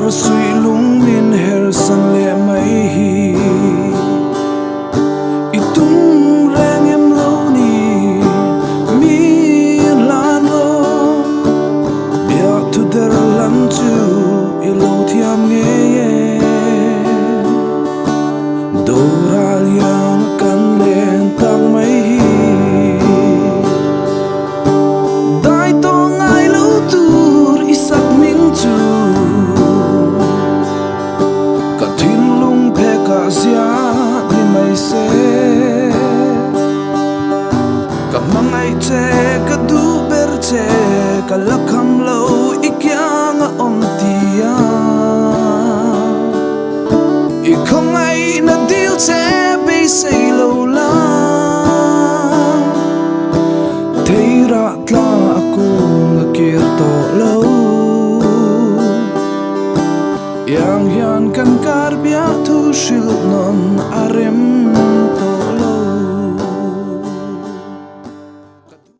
her sui lung min her san le mai hi itung reng em lo ni mi lan lo bia tu der lan chu ilo thiam nge doral yang kan len tak mai hi dai to ngai lo tur isak ming chu ka thin lung phe ka zia ni mai se ka mangai che ka du ber che ka lakham lo ikyang om tia I không ai na điều che bay say lâu lang thấy ra la aku ngakir to lâu yang hian kan kar bia thu shil non arem